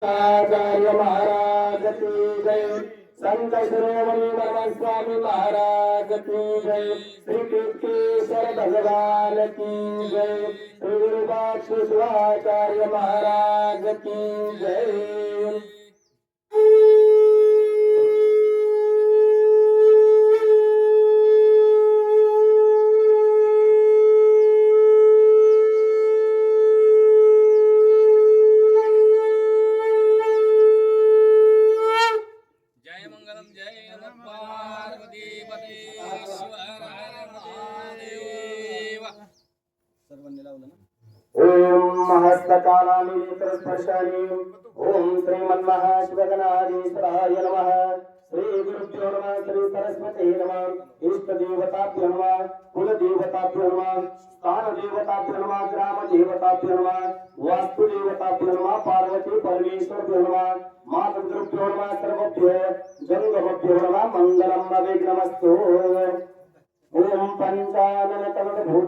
आचार्य महाराज की जय। संत शिरोमणि ब्रह्म स्वामी महाराज की जय। श्री कीर्तिश्वर भगवान की जय। श्री विरूपाक्ष शिवाचार्य महाराज की जय। ओम महस्तकालानि नेत्रस्पर्शानि ओम श्रीमन्महाशिवगणाधीश्वराय नमः। श्री गुरुभ्यो नमः। श्री सरस्वती नमः। इष्ट देवताभ्यो नमः। कुल देवताभ्यो नमः। स्थान देवताभ्यो नमः। ग्राम देवताभ्यो नमः। वास्तु देवताभ्यो नमः। पार्वती परमेश्वरभ्यो नमः। मातृभ्यो नमः। सर्वभ्यो जंगमभ्यो नमः। मंगलम विघ्नमस्तु। ओम पंचानन तमद भूत